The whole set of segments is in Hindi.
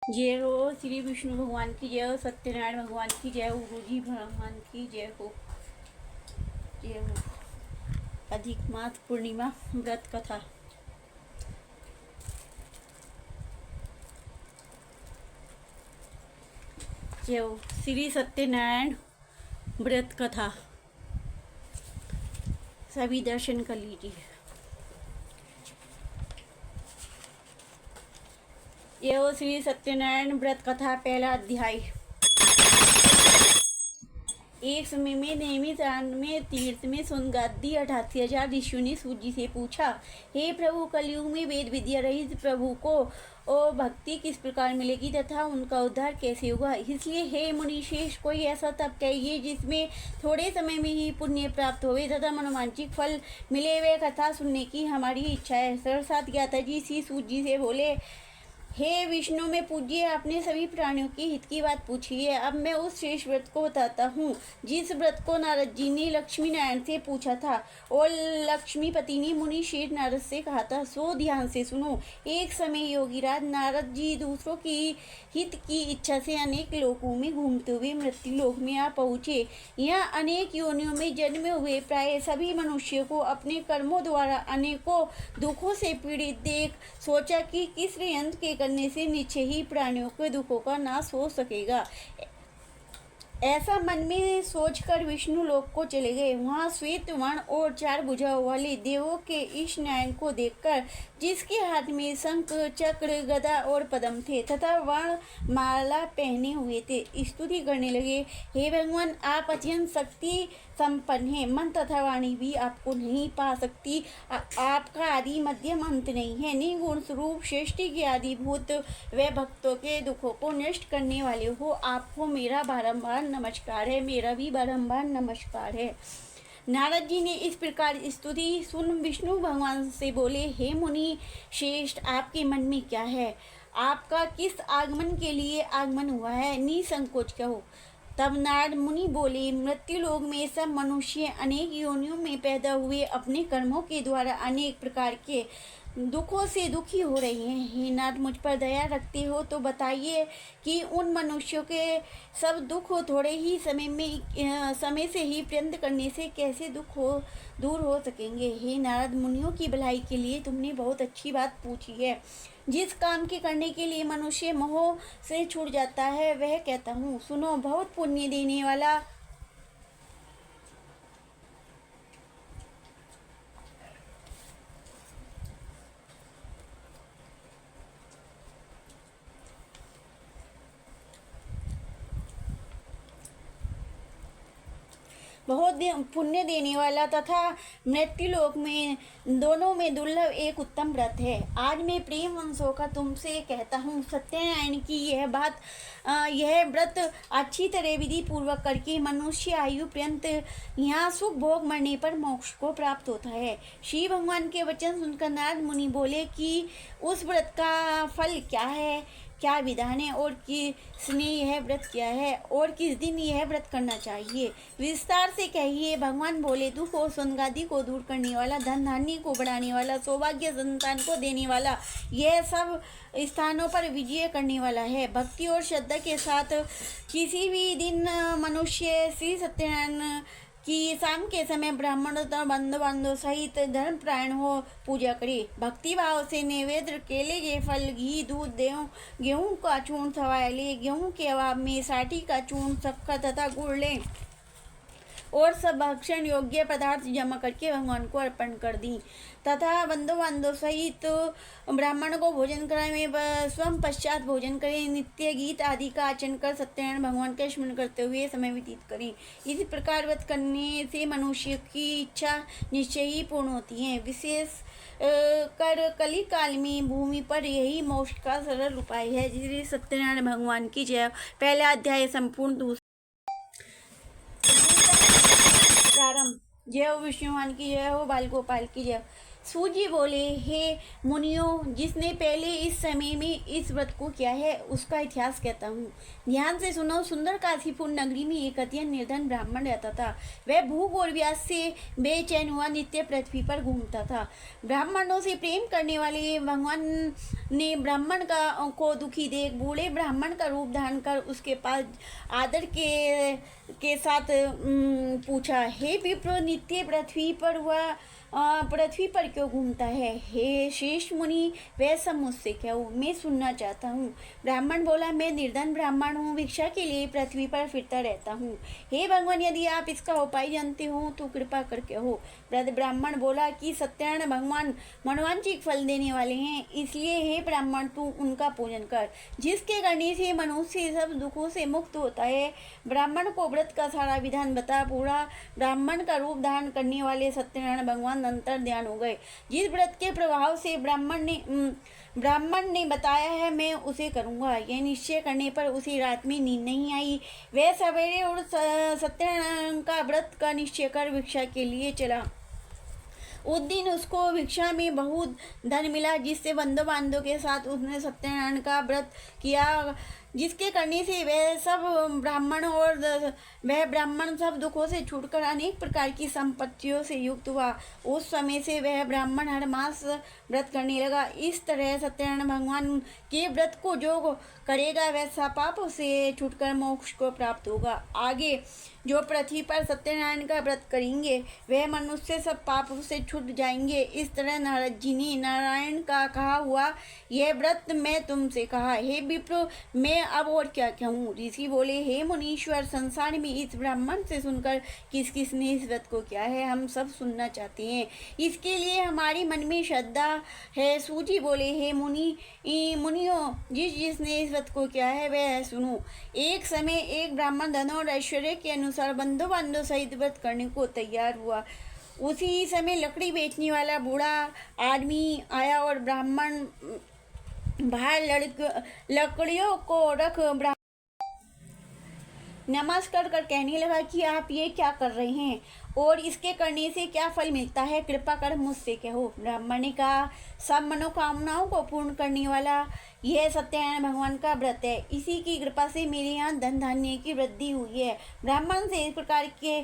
जय हो श्री विष्णु भगवान की जय हो, सत्यनारायण भगवान की जय हो, गुरु जी भगवान की जय हो। जय हो। अधिक मास पूर्णिमा व्रत कथा। जय हो श्री सत्यनारायण व्रत कथा। सभी दर्शन कर लीजिए। जय हो श्री सत्यनारायण व्रत कथा। पहला अध्याय। एक समय में नेमी में तीर्थ में सुनगादी 88,000 ऋषियों ने सूत जी से पूछा, हे प्रभु, कलयुग में वेद विद्या रहित प्रभु को और भक्ति किस प्रकार मिलेगी तथा उनका उद्धार कैसे होगा। इसलिए हे मुनिश्रेष, कोई ऐसा तप कहिए जिसमें थोड़े समय में ही पुण्य प्राप्त होवे तथा मनोवांछित फल मिले। वे कथा सुनने की हमारी इच्छा है। सरसात ज्ञाता जी श्री सूत जी से बोले, हे विष्णु में पूज्य, आपने सभी प्राणियों के हित की बात पूछी है। अब मैं उस शेष व्रत को बताता हूँ जिस व्रत को नारद जी ने लक्ष्मी नारायण से पूछा था और लक्ष्मीपति ने मुनि शेष नारद से कहा था। सो ध्यान से सुनो। एक समय योगीराज नारद जी दूसरों की हित की इच्छा से अनेक लोकों में घूमते हुए मृत्यु लोक में आ पहुँचे। यहाँ अनेक योनियों में जन्मे हुए प्राय सभी मनुष्यों को अपने कर्मों द्वारा अनेकों दुखों से पीड़ित देख सोचा कि किस यंत्र के करने से निश्चय ही प्राणियों के दुखों का नाश हो सकेगा। ऐसा मन में सोचकर विष्णु लोक को चले गए। वहाँ श्वेत वर्ण और 4 भुजाओं वाले देवों के इस नारायण को देखकर, जिसके हाथ में शंख चक्र गदा और पद्म थे तथा वर्ण माला पहने हुए थे, स्तुति करने लगे। हे भगवान, आप अत्यंत शक्ति संपन्न है। मन तथा वाणी भी आपको नहीं पा सकती। आपका आदि मध्यम अंत नहीं है। निर्गुण स्वरूप सृष्टि के आदिभूत व भक्तों के दुखों को नष्ट करने वाले हो। आपको मेरा बारंबार नमस्कार है। मेरा भी बारंबार नमस्कार है। नारद जी ने इस प्रकार स्तुति सुन विष्णु भगवान से बोले, हे मुनि श्रेष्ठ, आपके मन में क्या है? आपका किस आगमन के लिए आगमन हुआ है? निसंकोच कहो। तब नारद मुनि बोले, मृत्यु लोक में सब मनुष्य अनेक योनियों में पैदा हुए अपने कर्मों के द्वारा अनेक प्रकार के दुखों से दुखी हो रहे हैं। हे नाथ, मुझ पर दया रखते हो तो बताइए कि उन मनुष्यों के सब दुख थोड़े ही समय से ही पर्यंत करने से कैसे दूर हो सकेंगे। हे नारद, मुनियों की भलाई के लिए तुमने बहुत अच्छी बात पूछी है। जिस काम के करने के लिए मनुष्य मोह से छूट जाता है वह कहता हूँ, सुनो। बहुत पुण्य देने वाला बहुत पुण्य देने वाला तथा मृत्युलोक में दोनों में दुर्लभ एक उत्तम व्रत है। आज मैं प्रेम वंशों का तुमसे कहता हूँ। सत्यनारायण की यह व्रत अच्छी तरह विधि पूर्वक करके मनुष्य आयु पर्यंत यहाँ सुख भोग मरने पर मोक्ष को प्राप्त होता है। श्री भगवान के वचन सुनकर नारद मुनि बोले कि उस व्रत का फल क्या है, क्या विधान है और किसने यह व्रत किया है और किस दिन यह व्रत करना चाहिए, विस्तार से कहिए। भगवान बोले, दुख और संगादि को दूर करने वाला, धन धान्य को बढ़ाने वाला, सौभाग्य संतान को देने वाला, यह सब स्थानों पर विजय करने वाला है। भक्ति और श्रद्धा के साथ किसी भी दिन मनुष्य श्री सत्यनारायण कि शाम के समय ब्राह्मण तथा बंधु बांधव सहित धर्मपरायण हो पूजा करे। भक्ति भाव से नैवेद्य, केले के फल, घी, दूध, गेहूं का चूर्ण सवाया ले। गेहूं के अभाव में साठी का चूर्ण, शक्कर तथा गुड़ लें और सब भक्षण योग्य पदार्थ जमा करके भगवान को अर्पण कर दी तथा बंधु बांधव सहित ब्राह्मण को भोजन कराए में स्वयं पश्चात भोजन करें। नित्य गीत आदि का आचरण कर सत्यनारायण भगवान का स्मरण करते हुए समय व्यतीत करें। इस प्रकार व्रत करने से मनुष्य की इच्छा निश्चय ही पूर्ण होती है। विशेष कर कली काल में भूमि पर यही मोक्ष का सरल उपाय है। जिसलिए सत्यनारायण भगवान की जय। पहला अध्याय संपूर्ण। प्रारंभ। जय हो विष्णु भगवान की जय हो, बाल गोपाल की जय। सूत जी बोले, हे मुनियों, जिसने पहले इस समय में इस व्रत को किया है उसका इतिहास कहता हूँ। ध्यान से सुनो। सुंदर काशीपुर नगरी में एक अत्यंत निर्धन ब्राह्मण रहता था। वह भूख और व्यास से बेचैन हुआ नित्य पृथ्वी पर घूमता था। ब्राह्मणों से प्रेम करने वाले भगवान ने ब्राह्मण को दुखी देख बूढ़े ब्राह्मण का रूप धारण कर उसके पास आदर के साथ पूछा, हे विप्र, नित्य पृथ्वी पर क्यों घूमता है? हे शेष मुनि, वह सब मुझसे कहो, मैं सुनना चाहता हूँ। ब्राह्मण बोला, मैं निर्धन ब्राह्मण हूँ, भिक्षा के लिए पृथ्वी पर फिरता रहता हूँ। हे भगवान, यदि आप इसका उपाय जानते हो तो कृपा करके हो। वृद्ध ब्राह्मण बोला कि सत्यनारायण भगवान मनोवांछित फल देने वाले हैं, इसलिए हे ब्राह्मण तू उनका पूजन कर, जिसके करने से मनुष्य सब दुखों से मुक्त होता है। ब्राह्मण को व्रत का सारा विधान बता पूरा ब्राह्मण का रूप धारण करने वाले सत्यनारायण भगवान अंतर ध्यान हो गए। जिस व्रत के प्रभाव से ब्राह्मण ने बताया है, मैं उसे करूंगा, यह निश्चय करने पर उसे रात में नींद नहीं आई। वह सवेरे और सत्यनारायण का व्रत का निश्चय कर भिक्षा के लिए चला। उस दिन उसको भिक्षा में बहुत धन मिला, जिससे बंधु बांधव के साथ उसने सत्यनारायण का व्रत किया, जिसके करने से वह ब्राह्मण सब दुखों से छूटकर अनेक प्रकार की संपत्तियों से युक्त हुआ। उस समय से वह ब्राह्मण हर मास व्रत करने लगा। इस तरह सत्यनारायण भगवान के व्रत को जो करेगा वह सब पापों से छूटकर मोक्ष को प्राप्त होगा। आगे जो पृथ्वी पर सत्यनारायण का व्रत करेंगे वह मनुष्य सब पापों से छूट जाएंगे। इस तरह नारद जी ने नारायण का कहा हुआ यह व्रत मैं तुमसे कहा। हे विप्र, मैं अब और क्या कहूँ? ऋषि बोले, हे मुनीश्वर, संसार में इस ब्राह्मण से सुनकर किस किस ने इस व्रत को किया है, हम सब सुनना चाहते हैं, इसके लिए हमारी मन में श्रद्धा है। सूजी बोले, हे मुनियों, जिसने इस व्रत को किया है वह सुनो। एक समय एक ब्राह्मण धन और ऐश्वर्य के अनुसार बंधु बांधव सहित व्रत करने को तैयार हुआ। उसी समय लकड़ी बेचने वाला बूढ़ा आदमी आया और ब्राह्मण बाहर लकड़ियों को रख नमस्कार कर कहने लगा कि आप ये क्या कर रहे हैं और इसके करने से क्या फल मिलता है, कृपा कर मुझसे कहो। ब्राह्मण ने कहा, सब मनोकामनाओं को पूर्ण करने वाला यह सत्यनारायण भगवान का व्रत है, इसी की कृपा से मेरे यहाँ धन धान्य की वृद्धि हुई है। ब्राह्मण से इस प्रकार के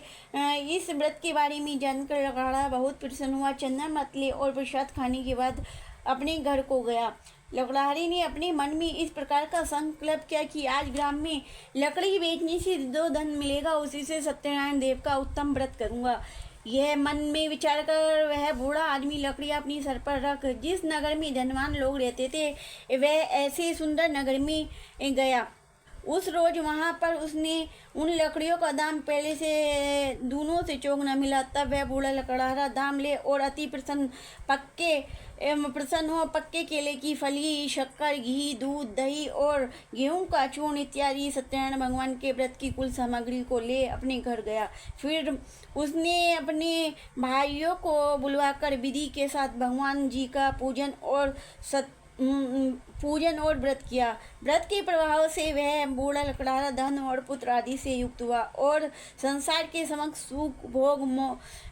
इस व्रत के बारे में जानकर लकड़हारा बहुत प्रसन्न हुआ। चंदन मतले और प्रसाद खाने के बाद अपने घर को गया। लकड़हारे ने अपने मन में इस प्रकार का संकल्प किया कि आज ग्राम में लकड़ी बेचने से जो धन मिलेगा उसी से सत्यनारायण देव का उत्तम व्रत करूंगा। यह मन में विचार कर वह बूढ़ा आदमी लकड़ियाँ अपनी सर पर रख जिस नगर में धनवान लोग रहते थे वह ऐसे सुंदर नगर में गया। उस रोज वहाँ पर उसने उन लकड़ियों का दाम पहले से दूनों से चौक न मिला। तब वह बूढ़ा लकड़हारा दाम ले और अति प्रसन्न हो पक्के केले की फली, शक्कर, घी, दूध, दही और गेहूं का चूर्ण इत्यादि सत्यनारायण भगवान के व्रत की कुल सामग्री को ले अपने घर गया। फिर उसने अपने भाइयों को बुलवाकर विधि के साथ भगवान जी का पूजन और व्रत किया। व्रत के प्रभाव से वह बूढ़ा लकड़हारा धन और पुत्र आदि से युक्त हुआ और संसार के समक्ष सुख भोग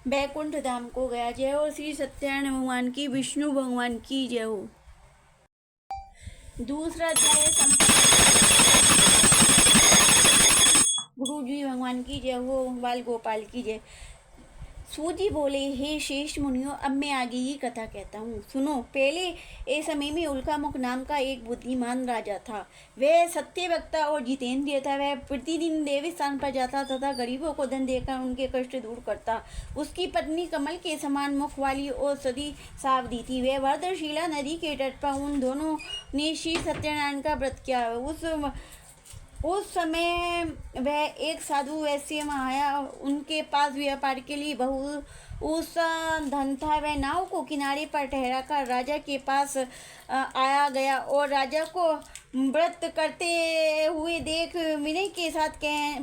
बैकुंठ धाम को गया। जय हो श्री सत्यनारायण भगवान की, विष्णु भगवान की जय हो। दूसरा अध्याय गुरु जी भगवान की जय हो, बाल गोपाल की जय। सूजी बोले, हे शेष मुनियों, अब मैं आगे ही कथा कहता हूँ, सुनो। पहले इस समय में उल्कामुख नाम का एक बुद्धिमान राजा था। वह सत्यवक्ता और जितेंद्रिय था। वह प्रतिदिन देवी स्थान पर जाता तथा गरीबों को धन देकर उनके कष्ट दूर करता। उसकी पत्नी कमल के समान मुख वाली और सदी सावधी थी। वह भद्रशिला नदी के तट पर उन दोनों ने श्री सत्यनारायण का व्रत किया। उस समय वह एक साधु वैश्य आया। उनके पास व्यापार के लिए बहुत धन था। वह नाव को किनारे पर ठहराकर राजा के पास आया गया और राजा को व्रत करते हुए देख विनय के साथ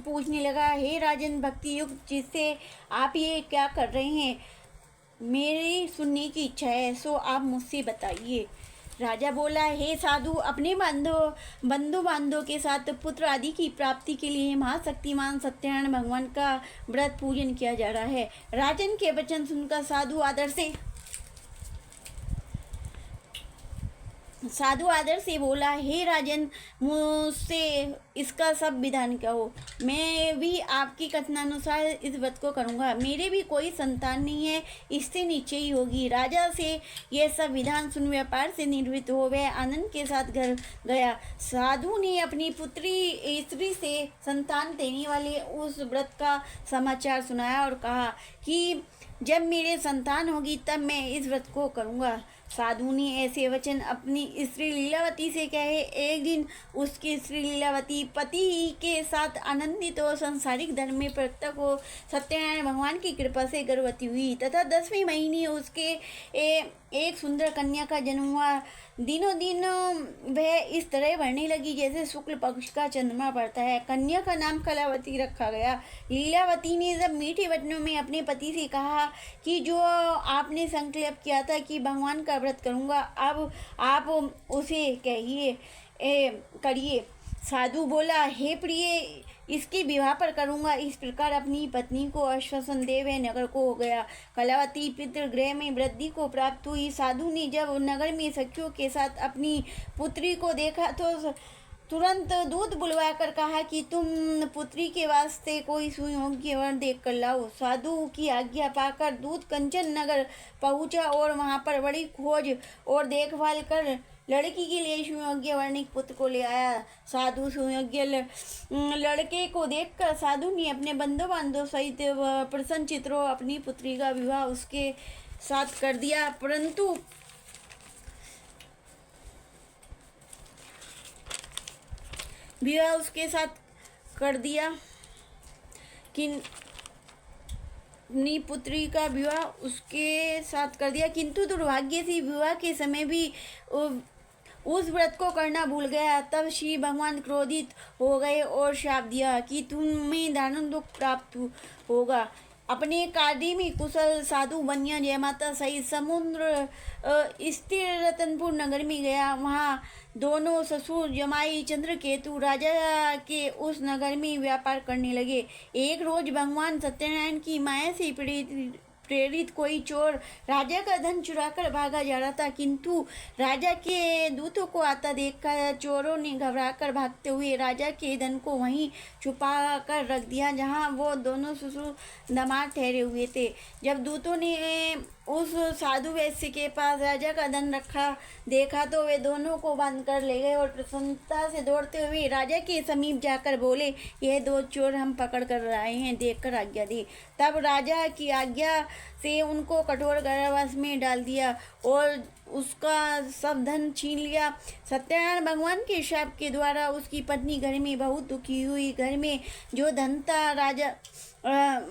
पूछने लगा, हे राजन, भक्ति युक्त जिससे आप ये क्या कर रहे हैं? मेरी सुनने की इच्छा है, सो आप मुझसे बताइए। राजा बोला, हे साधु, अपने बंधु बांधव के साथ पुत्र आदि की प्राप्ति के लिए महाशक्तिमान सत्यनारायण भगवान का व्रत पूजन किया जा रहा है। राजन के वचन सुनकर साधु आदर से साधु आदर से बोला, हे राजन, मुझसे इसका सब विधान कहो। मैं भी आपकी कथनानुसार इस व्रत को करूँगा। मेरे भी कोई संतान नहीं है, इससे निश्चय ही होगी। राजा से यह सब विधान सुन व्यापार से निवृत्त हो वह आनंद के साथ घर गया। साधु ने अपनी पुत्री स्त्री से संतान देने वाले उस व्रत का समाचार सुनाया और कहा कि जब मेरे संतान होगी तब मैं इस व्रत को करूँगा। साधु ने ऐसे वचन अपनी स्त्री लीलावती से कहे। एक दिन उसकी स्त्री लीलावती पति के साथ आनंदित और सांसारिक धर्म में प्रवृत्त हो सत्यनारायण भगवान की कृपा से गर्भवती हुई तथा 10वें महीने उसके एक सुंदर कन्या का जन्म हुआ। दिनों दिन वह इस तरह बढ़ने लगी जैसे शुक्ल पक्ष का चंद्रमा पड़ता है। कन्या का नाम कलावती रखा गया। लीलावती ने जब मीठे वचनों में अपने पति से कहा कि जो आपने संकल्प किया था कि भगवान का व्रत करूँगा, अब आप उसे करिए। साधु बोला, हे प्रिय, इसके विवाह पर करूँगा। इस प्रकार अपनी पत्नी को आश्वासन दे वह नगर को हो गया। कलावती पितृगृह में वृद्धि को प्राप्त हुई। साधु ने जब नगर में सखियों के साथ अपनी पुत्री को देखा तो तुरंत दूत बुलवा कर कहा कि तुम पुत्री के वास्ते कोई सुयोग्य वर देख कर लाओ। साधु की आज्ञा पाकर दूत कंचन नगर पहुंचा और वहां पर बड़ी खोज और देखभाल कर लड़की के लिए सुयोग्य वर्णिक पुत्र को ले आया। साधु सुयोग्य लड़के को देखकर साधु ने अपने बंधु बांधव सहित प्रसन्न चित्रों अपनी पुत्री का विवाह उसके साथ कर दिया। परंतु विवाह उसके साथ कर दिया अपनी पुत्री का विवाह उसके साथ कर दिया, किंतु दुर्भाग्य से विवाह के समय भी उस व्रत को करना भूल गया। तब श्री भगवान क्रोधित हो गए और शाप दिया कि तुम्हें दारुण दुख प्राप्त होगा। अपने कार्य में कुशल साधु बनिया जय माता सहित समुद्र स्थिर रतनपुर नगर में गया। वहाँ दोनों ससुर जमाई चंद्रकेतु राजा के उस नगर में व्यापार करने लगे। एक रोज भगवान सत्यनारायण की माया से प्रेरित कोई चोर राजा का धन चुराकर भागा जा रहा था, किंतु राजा के दूतों को आता देखकर चोरों ने घबराकर भागते हुए राजा के धन को वहीं छुपा कर रख दिया जहां वो दोनों ससुर दामाद ठहरे हुए थे। जब दूतों ने उस साधु वैश्य के पास राजा का धन रखा देखा तो वे दोनों को बांध कर ले गए और प्रसन्नता से दौड़ते हुए राजा के समीप जाकर बोले, यह दो चोर हम पकड़ कर लाए हैं, देखकर आज्ञा दी। तब राजा की आज्ञा से उनको कठोर कारावास में डाल दिया और उसका सब धन छीन लिया। सत्यनारायण भगवान के शाप के द्वारा उसकी पत्नी घर में बहुत दुखी हुई। घर में जो धन था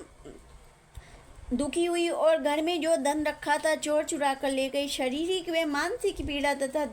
दुखी हुई और घर में जो धन रखा था चोर चुरा कर ले गई। शारीरिक व मानसिक पीड़ा तथा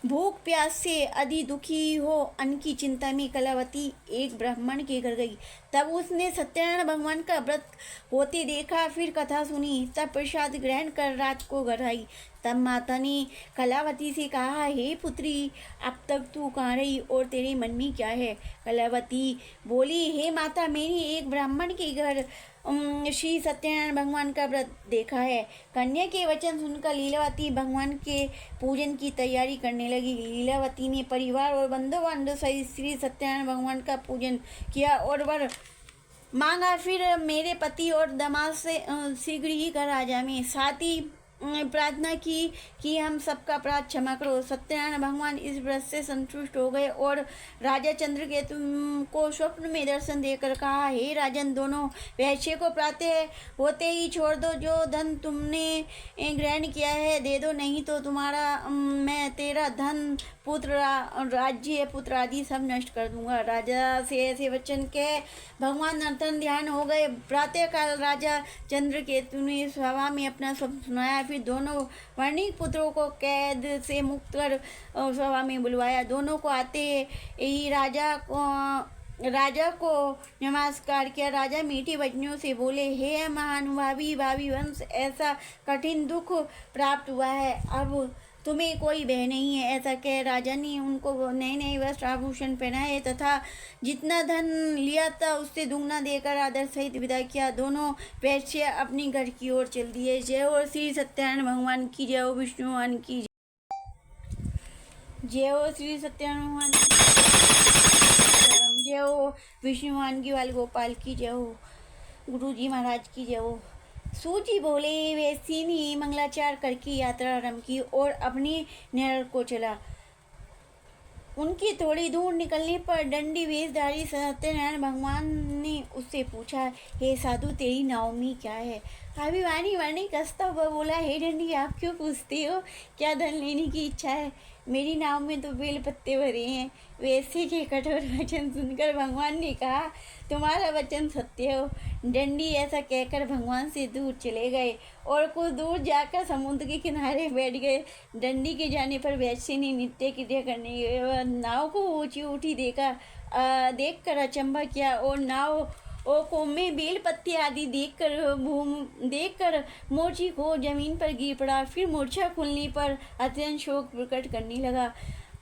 भूख प्यास से अधिक दुखी हो अन्न की चिंता में कलावती एक ब्राह्मण के घर गई। तब उसने सत्यनारायण भगवान का व्रत होते देखा, फिर कथा सुनी, तब प्रसाद ग्रहण कर रात को घर आई। तब माता ने कलावती से कहा, हे पुत्री, अब तक तू कहाँ रही और तेरे मन में क्या है? कलावती बोली, हे माता, मैंने एक ब्राह्मण के घर श्री सत्यनारायण भगवान का व्रत देखा है। कन्या के वचन सुनकर लीलावती भगवान के पूजन की तैयारी करने लगी। लीलावती ने परिवार और बंधु बांधव सहित श्री सत्यनारायण भगवान का पूजन किया और वर मांगा। फिर मेरे पति और दामाद से शीघ्र ही घर आ जाए। साथ ही प्रार्थना की कि हम सबका अपराध क्षमा करो। सत्यनारायण भगवान इस व्रत से संतुष्ट हो गए और राजा चंद्रकेतु को स्वप्न में दर्शन देकर कहा, हे राजन, दोनों वैश्य को प्रातः होते ही छोड़ दो। जो धन तुमने ग्रहण किया है दे दो, नहीं तो मैं तेरा धन, पुत्र, राज्य, पुत्र आदि सब नष्ट कर दूंगा। राजा से ऐसे वचन कह भगवान नर्तन ध्यान हो गए। प्रातःकाल राजा चंद्रकेतु ने सभा में अपना सब सुनाया। फिर दोनों वर्णिक पुत्रों को कैद से मुक्त कर सभा में बुलवाया। दोनों को आते ही राजा को नमस्कार किया। राजा मीठे वचनों से बोले, हे महानुभावी भावी वंश, ऐसा कठिन दुख प्राप्त हुआ है, अब तुम्हें कोई भय नहीं है। ऐसा कह राजा ने उनको नए नए वस्त्र आभूषण पहनाए तथा जितना धन लिया था उससे दुगना देकर आदर सहित विदा किया। दोनों वैश्य अपनी घर की ओर चल दिए। जय हो श्री सत्यनारायण भगवान की जय, हो विष्णु भगवान की जय। जय हो श्री सत्यनारायण भगवान की जय हो, विष्णु भगवान की बाल गोपाल की जय हो, गुरु जी महाराज की जय हो। सूजी बोले वैसी ने मंगलाचार करके यात्रा आरंभ की और अपनी नहर को चला। उनकी थोड़ी दूर निकलने पर दंडी वेशधारी सत्यनारायण भगवान ने उससे पूछा, हे साधु तेरी नाव में क्या है? अभिमानी वाणी कसता हुआ बोला, हे दंडी आप क्यों पूछते हो? क्या धन लेने की इच्छा है? मेरी नाव में तो बेल पत्ते भरे हैं। वैसे के कठोर वचन सुनकर भगवान ने कहा, तुम्हारा वचन सत्य हो। दंडी ऐसा कहकर भगवान से दूर चले गए और कुछ दूर जाकर समुद्र के किनारे बैठ गए। दंडी के जाने पर वैश्य ने नृत्य क्रिया करने नाव को ऊंची उठी देख कर अचंभा किया और नाव को में बेल पत्ते आदि देखकर मोची को जमीन पर गिर पड़ा। फिर मूर्छा खुलने पर अत्यंत शोक प्रकट करने लगा।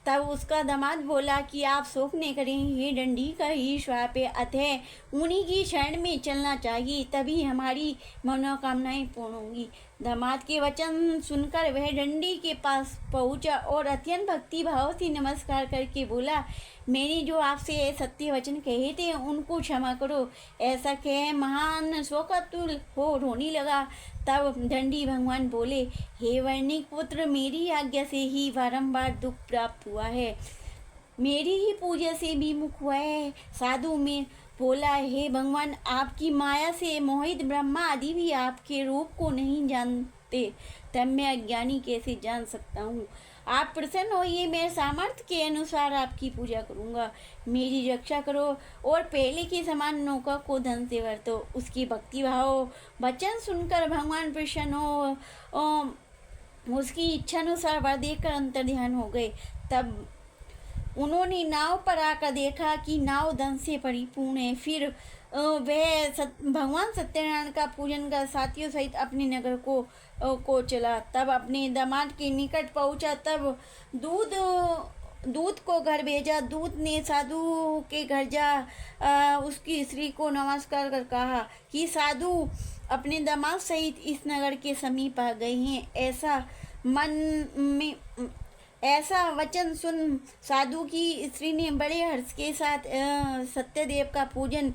तब उसका दामाद बोला कि आप शोक न करें, ये दंडी का ही श्राप है, अतः उन्हीं की शरण में चलना चाहिए, तभी हमारी मनोकामनाएं पूर्ण होंगी। दामाद के वचन सुनकर वह दंडी के पास पहुंचा और अत्यंत भक्ति भाव से नमस्कार करके बोला, मैंने जो आपसे सत्य वचन कहे थे उनको क्षमा करो। ऐसा कह महान शोकातुर हो रोने लगा। तब दंडी भगवान बोले, हे वर्णिक पुत्र, मेरी आज्ञा से ही बारंबार दुख प्राप्त हुआ है, मेरी ही पूजा से विमुख हुआ है। साधु में बोला, हे भगवान, आपकी माया से मोहित ब्रह्मा आदि भी आपके रूप को नहीं जानते, तब मैं अज्ञानी कैसे जान सकता हूँ? आप प्रसन्न होइए, मैं सामर्थ्य के अनुसार आपकी पूजा करूँगा। मेरी रक्षा करो और पहले के समान नौका को धन से भर उसकी भक्ति भाव वचन सुनकर भगवान प्रसन्न हो उसकी इच्छानुसार वर देकर अंतर ध्यान हो गए। तब उन्होंने नाव पर आकर देखा कि नाव धन से परिपूर्ण है। फिर वह भगवान सत्यनारायण का पूजन कर साथियों सहित अपने नगर को चला। तब अपने दामाद के निकट पहुंचा। तब दूत को घर भेजा। दूत ने साधु के घर जा उसकी स्त्री को नमस्कार कर कहा कि साधु अपने दामाद सहित इस नगर के समीप आ गए हैं। ऐसा वचन सुन साधु की स्त्री ने बड़े हर्ष के साथ सत्यदेव का पूजन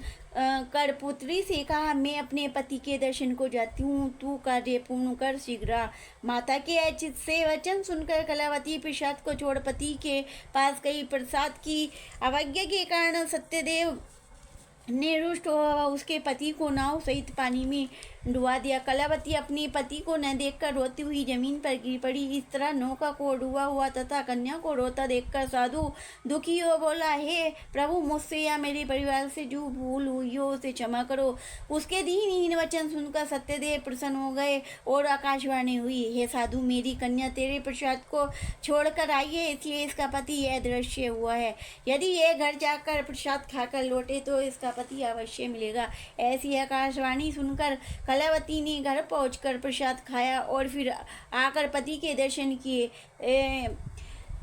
कर पुत्री से कहा, मैं अपने पति के दर्शन को जाती हूँ, तू कार्य पूर्ण कर शीघ्र। माता के ऐच्छिक से वचन सुनकर कलावती प्रसाद को छोड़ पति के पास गई। प्रसाद की अवज्ञा के कारण सत्यदेव ने रुष्ट हुआ उसके पति को नाव सहित पानी में डुबा दिया। कलावती अपने पति को न देखकर रोती हुई जमीन पर गिर पड़ी। इस तरह नौका को डूबा हुआ तथा कन्या को रोता देखकर साधु दुखी हो बोला, हे प्रभु, मुझसे या मेरे परिवार से जो भूल हुई हो उसे क्षमा करो। उसके दीनहीन वचन सुनकर सत्यदेव प्रसन्न हो गए और आकाशवाणी हुई, हे साधु, मेरी कन्या तेरे प्रसाद को छोड़कर आई है, इसलिए इसका पति यह दृश्य हुआ है। यदि यह घर जाकर प्रसाद खाकर लौटे तो इसका पति अवश्य मिलेगा। ऐसी आकाशवाणी सुनकर कलावती ने घर पहुंचकर प्रसाद खाया और फिर आकर पति के दर्शन किए।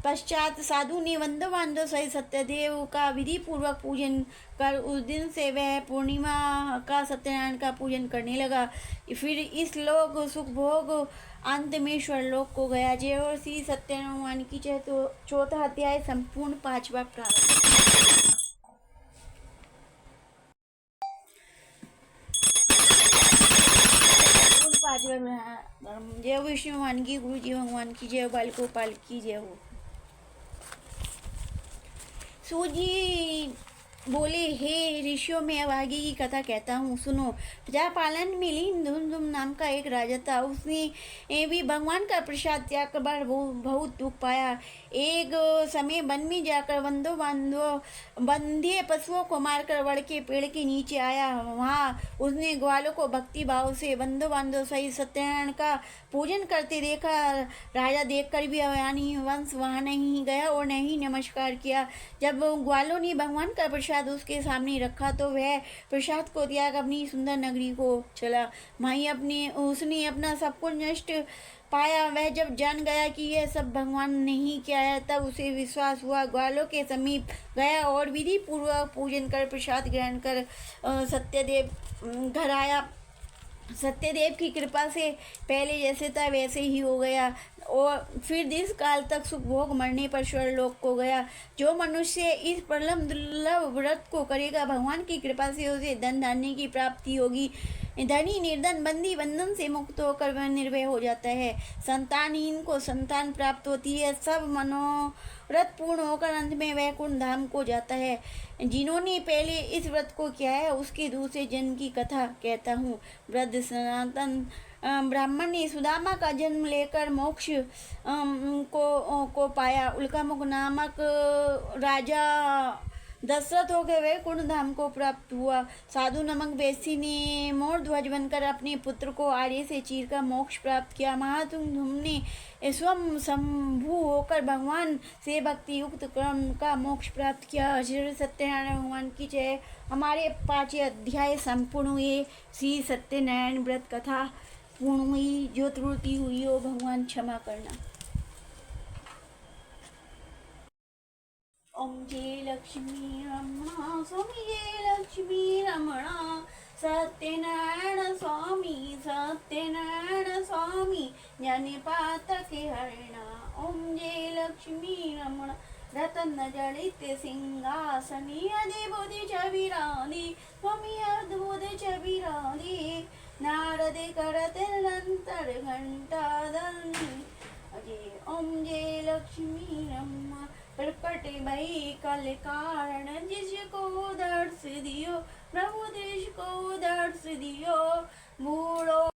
पश्चात साधु ने बंधु बांधव सहित सत्यदेव का विधि पूर्वक पूजन कर उस दिन से वह पूर्णिमा का सत्यनारायण का पूजन करने लगा। फिर इस लोक सुख भोग अंत में स्वर्लोक को गया। जय और श्री सत्यनारायण भगवान की जय। तो चौथा अध्याय संपूर्ण 5वां प्रारंभ। जय विष्णु भगवान की, गुरु जी भगवान की जय, बाल गोपाल की जय हो। सूजी बोले, हे ऋषियों, मैं अब आगे की कथा कहता हूँ, सुनो। प्रजापालन में लीन धुमधुम नाम का एक राजा था। उसने भी भगवान का प्रसाद त्याग कर बहुत दुख पाया। एक समय वन में जाकर बंधे पशुओं को मारकर वड़ के पेड़ के नीचे आया। वहाँ उसने ग्वालों को भक्ति भाव से बंधु बांधव सहित सत्यनारायण का पूजन करते देखा। राजा देखकर भी अवयानी वंश वहाँ नहीं गया और नहीं नमस्कार किया। जब ग्वालों ने भगवान का प्रसाद उसके सामने रखा तो वह प्रसाद को त्याग अपनी सुंदर नगरी को चला। वहीं उसने अपना सब कुछ नष्ट पाया। वह जब जान गया कि यह सब भगवान ने ही किया है, तब उसे विश्वास हुआ। ग्वालों के समीप गया और विधि पूर्वक पूजन कर प्रसाद ग्रहण कर सत्यदेव घर आया। सत्यदेव की कृपा से पहले जैसे था वैसे ही हो गया। और फिर दीर्घ काल तक सुख भोग, मरने पर स्वर्गलोक को गया। जो मनुष्य इस परम दुर्लभ व्रत को करेगा, भगवान की कृपा से उसे धन धान्य की प्राप्ति होगी। धनी निर्धन बंदी बंधन से मुक्त होकर वह निर्भय हो जाता है। संतानहीन को संतान प्राप्त होती है। सब मनोरथ पूर्ण होकर अंत में वैकुंठ धाम को जाता है। जिन्होंने पहले इस व्रत को किया है उसके दूसरे जन्म की कथा कहता हूँ। वृद्ध सनातन ब्राह्मण ने सुदामा का जन्म लेकर मोक्ष को पाया। उल्कामुख नामक राजा दशरथ हो गए वैकुंठ धाम को प्राप्त हुआ। साधु नमक बेसी ने मोर ध्वज बनकर अपने पुत्र को आर्य से चीर कर मोक्ष प्राप्त किया। महातुंग ने स्वयं शंभु होकर भगवान से भक्ति युक्त क्रम का मोक्ष प्राप्त किया। श्री सत्यनारायण भगवान की जय। हमारे 5 अध्याय संपूर्ण हुए। श्री सत्यनारायण व्रत कथा पूर्ण हुई। जो त्रुटि हुई हो भगवान क्षमा करना। ओम जय लक्ष्मी रमणा स्वामी, जय लक्ष्मी रमणा सत्यनारायण स्वामी, सत्यनारायण स्वामी ज्ञानी पातके हरणा। ओम जय लक्ष्मी रमणा रतन जड़ित सिंहासनी, अद्भुत छविरानी स्वामी, अद्भुत छविरानी नारद करत निरंतर घंटा धनी। अजय ओम जय लक्ष्मी रमणा प्रकट भई कल कारण, जिसको दर्श दियो प्रभु देश को दर्श दियो। बूढ़ो